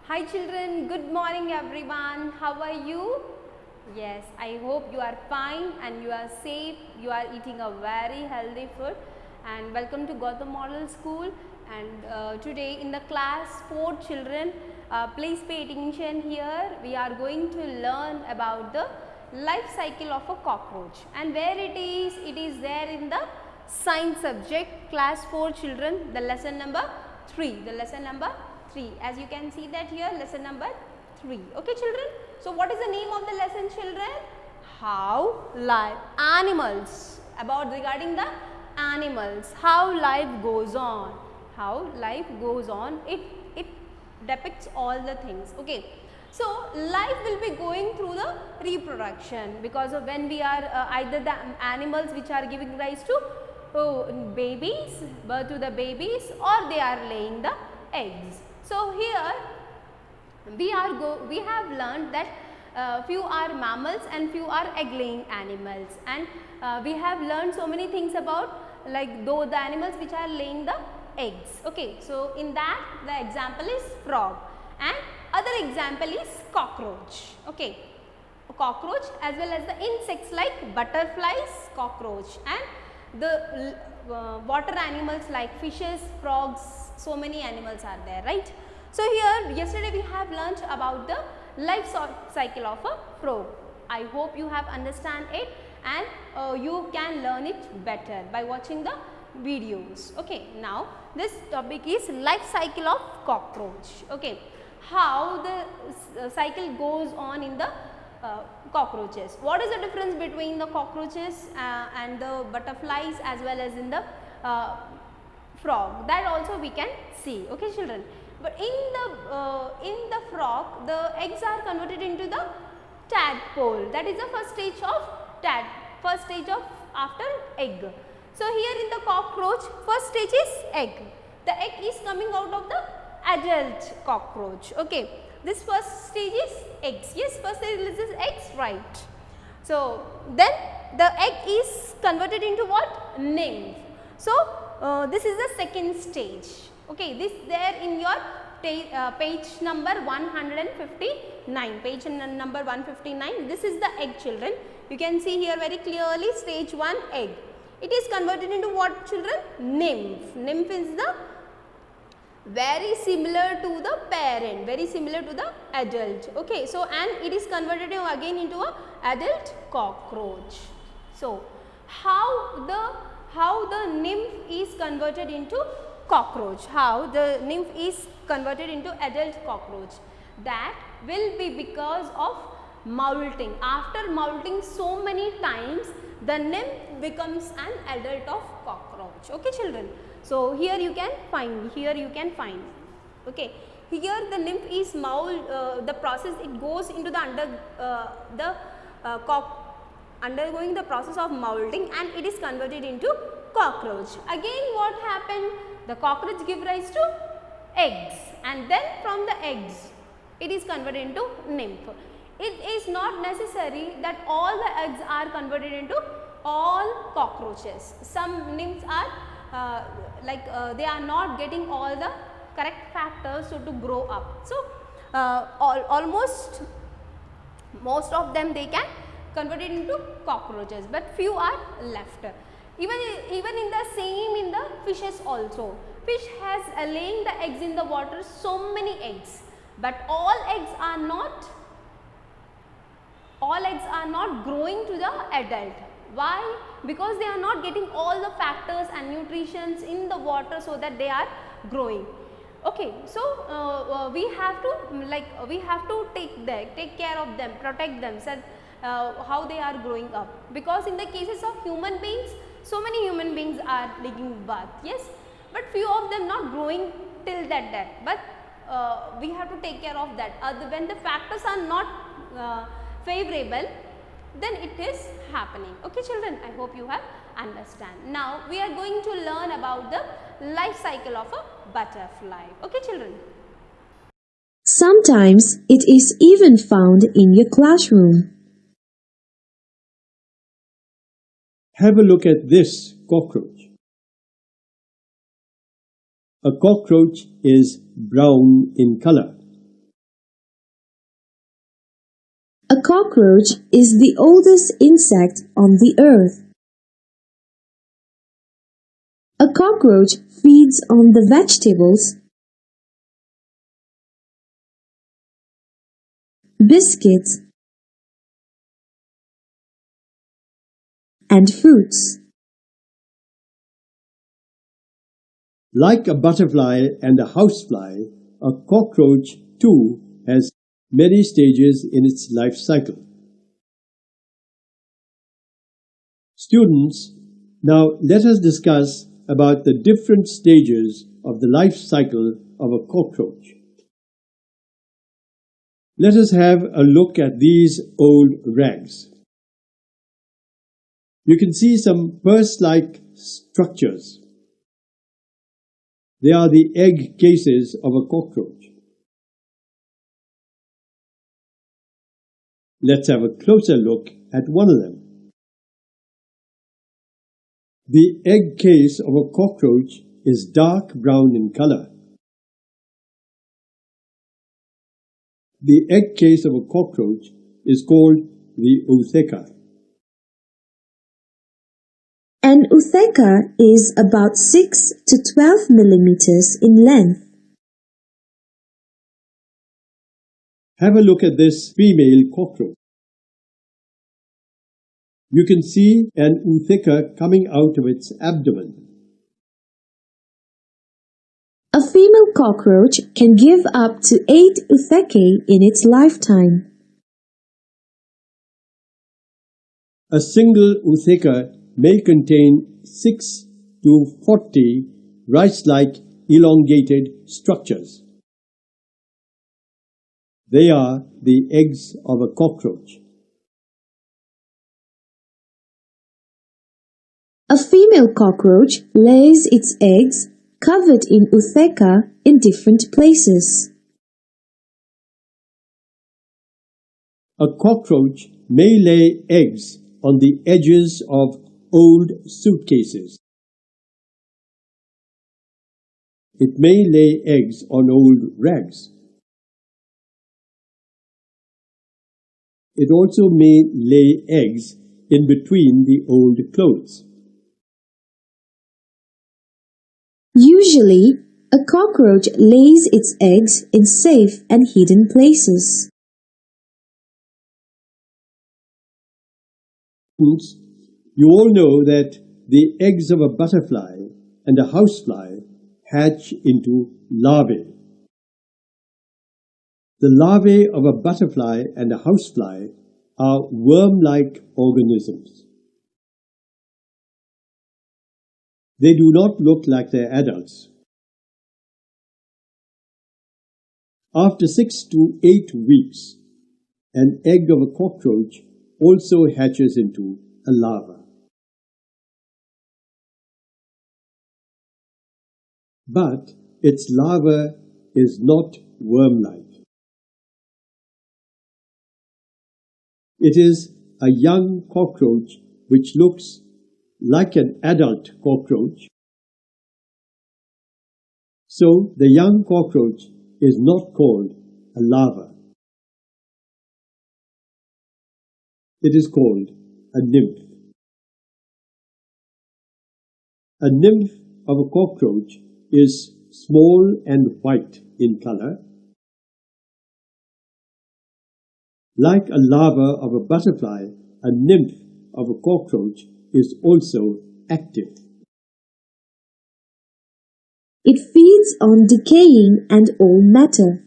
Hi children, good morning everyone. How are you? Yes, I hope you are fine and you are safe. You are eating a very healthy food. And welcome to Gotham Model School. And today in the class 4 children, please pay attention here. We are going to learn about the life cycle of a cockroach. And where it is there in the science subject, class 4 children, the lesson number 3. The lesson number 3. As you can see that here, lesson number 3. Okay children. So what is the name of the lesson children? How life, animals, about regarding the animals, how life goes on. How life goes on, it depicts all the things. Okay. So life will be going through the reproduction, because of when we are either the animals which are giving rise to babies, birth to the babies, or they are laying the eggs. So here we have learned that few are mammals and few are egg laying animals, and we have learned so many things about like the animals which are laying the eggs. Okay, so in that the example is frog and other example is cockroach. Okay, cockroach as well as the insects like butterflies, cockroach, and the water animals like fishes, frogs, so many animals are there, right? So here yesterday we have learnt about the life cycle of a frog. I hope you have understand it, and you can learn it better by watching the videos. Okay, now this topic is life cycle of cockroach. Okay, how the cycle goes on in the cockroaches. What is the difference between the cockroaches and the butterflies as well as in the frog? That also we can see. Okay children. But in the frog, the eggs are converted into the tadpole. That is the first stage of after egg. So here in the cockroach, first stage is egg. The egg is coming out of the adult cockroach. Okay, this first stage is eggs. Yes, first stage is eggs, right? So then the egg is converted into what? Nymph. So this is the second stage. Okay, this there in your page number 159. Page number 159. This is the egg children. You can see here very clearly stage 1 egg. It is converted into what children? Nymph. Nymph is the very similar to the parent, very similar to the adult. Okay, so and it is converted again into a adult cockroach. So how the nymph is converted into cockroach, how the nymph is converted into adult cockroach, that will be because of molting. After molting so many times, the nymph becomes an adult of cockroach. Okay children. So here you can find, okay, here the nymph is the process, it goes into the undergoing the process of molting, and it is converted into cockroach. Again what happened? The cockroach give rise to eggs, and then from the eggs it is converted into nymph. It is not necessary that all the eggs are converted into all cockroaches. Some nymphs are they are not getting all the correct factors to grow up. So almost most of them they can convert it into cockroaches, but few are left. Even in the same in the fishes also. Fish has laying the eggs in the water, so many eggs, but all eggs are not growing to the adult. Why? Because they are not getting all the factors and nutritions in the water so that they are growing. Okay, so we have to take care of them, protect them, so how they are growing up. Because in the cases of human beings, so many human beings are taking bath, yes, but few of them not growing till that depth. But we have to take care of that. When the factors are not favorable, then it is happening. Okay children, I hope you have understand. Now we are going to learn about the life cycle of a butterfly. Okay children. Sometimes it is even found in your classroom. Have a look at this cockroach. A cockroach is brown in color. A cockroach is the oldest insect on the earth. A cockroach feeds on the vegetables, biscuits, and fruits. Like a butterfly and a housefly, a cockroach too has many stages in its life cycle. Students, now let us discuss about the different stages of the life cycle of a cockroach. Let us have a look at these old rags. You can see some purse-like structures. They are the egg cases of a cockroach. Let's have a closer look at one of them. The egg case of a cockroach is dark brown in color. The egg case of a cockroach is called the ootheca. An ootheca is about 6 to 12 millimeters in length. Have a look at this female cockroach. You can see an ootheca coming out of its abdomen. A female cockroach can give up to 8 oothecae in its lifetime. A single ootheca may contain 6 to 40 rice-like elongated structures. They are the eggs of a cockroach. A female cockroach lays its eggs covered in ootheca in different places. A cockroach may lay eggs on the edges of old suitcases. It may lay eggs on old rags. It also may lay eggs in between the old clothes. Usually, a cockroach lays its eggs in safe and hidden places. You all know that the eggs of a butterfly and a housefly hatch into larvae. The larvae of a butterfly and a housefly are worm-like organisms. They do not look like their adults. After 6 to 8 weeks, an egg of a cockroach also hatches into a larva. But its larva is not worm-like. It is a young cockroach which looks like an adult cockroach. So the young cockroach is not called a larva. It is called a nymph. A nymph of a cockroach is small and white in color. Like a larva of a butterfly, a nymph of a cockroach is also active. It feeds on decaying and old matter.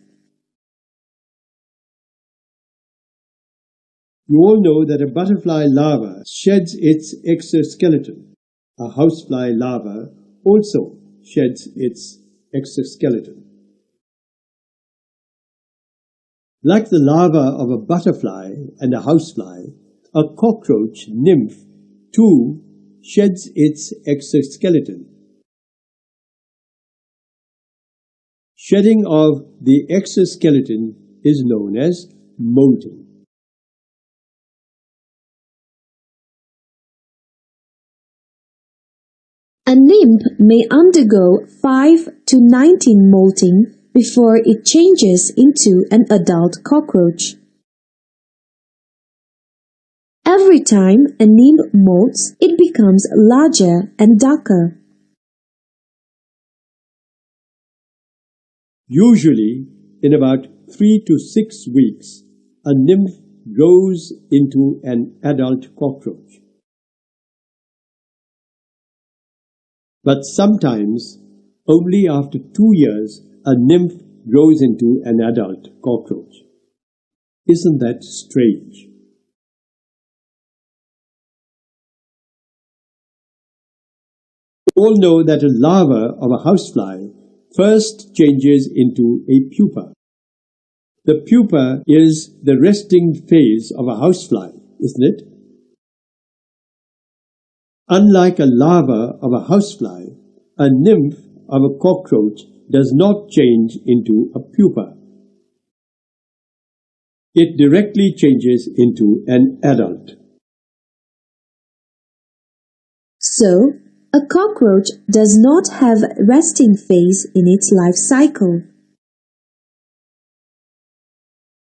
You all know that a butterfly larva sheds its exoskeleton. A housefly larva also sheds its exoskeleton. Like the larva of a butterfly and a housefly, a cockroach nymph too sheds its exoskeleton. Shedding of the exoskeleton is known as molting. A nymph may undergo 5 to 19 molting before it changes into an adult cockroach. Every time a nymph molts, it becomes larger and darker. Usually, in about 3 to 6 weeks, a nymph grows into an adult cockroach. But sometimes, only after 2 years, a nymph grows into an adult cockroach. Isn't that strange? We all know that a larva of a housefly first changes into a pupa. The pupa is the resting phase of a housefly, isn't it? Unlike a larva of a housefly, a nymph of a cockroach does not change into a pupa. It directly changes into an adult. So, a cockroach does not have resting phase in its life cycle.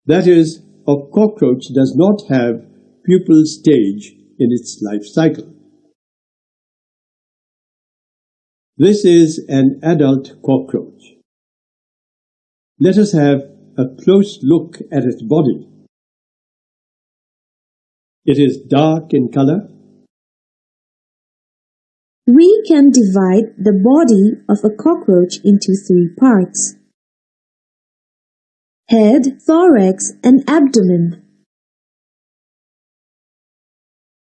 That is, a cockroach does not have pupal stage in its life cycle. This is an adult cockroach. Let us have a close look at its body. It is dark in color. We can divide the body of a cockroach into 3 parts: head, thorax, and abdomen.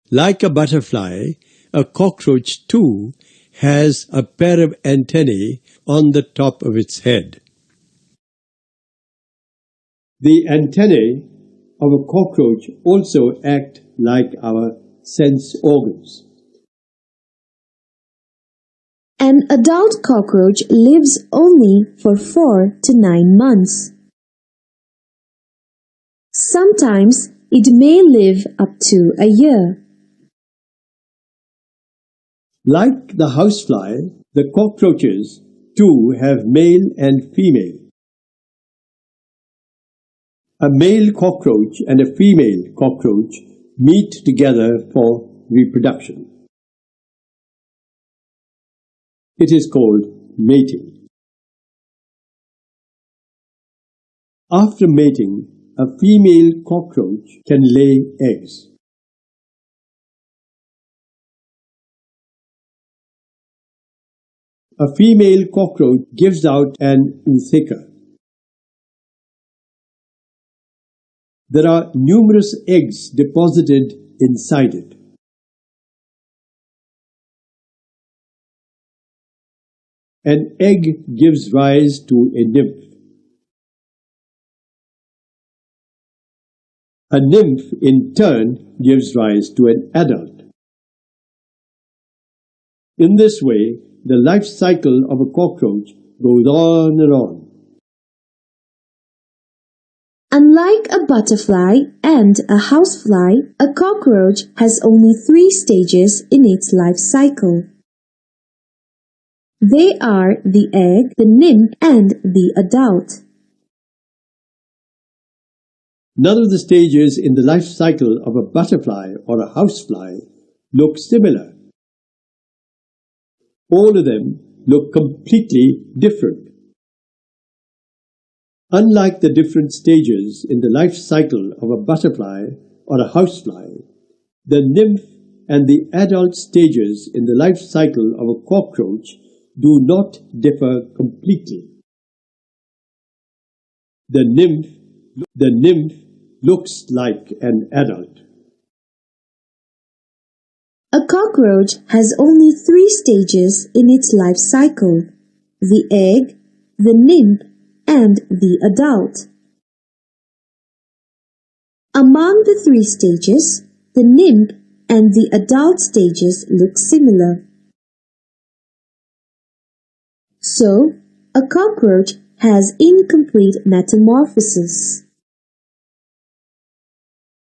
Like a butterfly, a cockroach too has a pair of antennae on the top of its head. The antennae of a cockroach also act like our sense organs. An adult cockroach lives only for 4 to 9 months. Sometimes it may live up to a year. Like the housefly, the cockroaches too have male and female. A male cockroach and a female cockroach meet together for reproduction. It is called mating. After mating, a female cockroach can lay eggs. A female cockroach gives out an ootheca. There are numerous eggs deposited inside it. An egg gives rise to a nymph. A nymph, in turn, gives rise to an adult. In this way, the life cycle of a cockroach goes on and on. Unlike a butterfly and a housefly, a cockroach has only 3 stages in its life cycle. They are the egg, the nymph, and the adult. None of the stages in the life cycle of a butterfly or a housefly look similar. All of them look completely different. Unlike the different stages in the life cycle of a butterfly or a housefly, the nymph and the adult stages in the life cycle of a cockroach do not differ completely. The nymph looks like an adult. A cockroach has only 3 stages in its life cycle: the egg, the nymph, and the adult. Among the 3 stages, the nymph and the adult stages look similar. So, a cockroach has incomplete metamorphosis.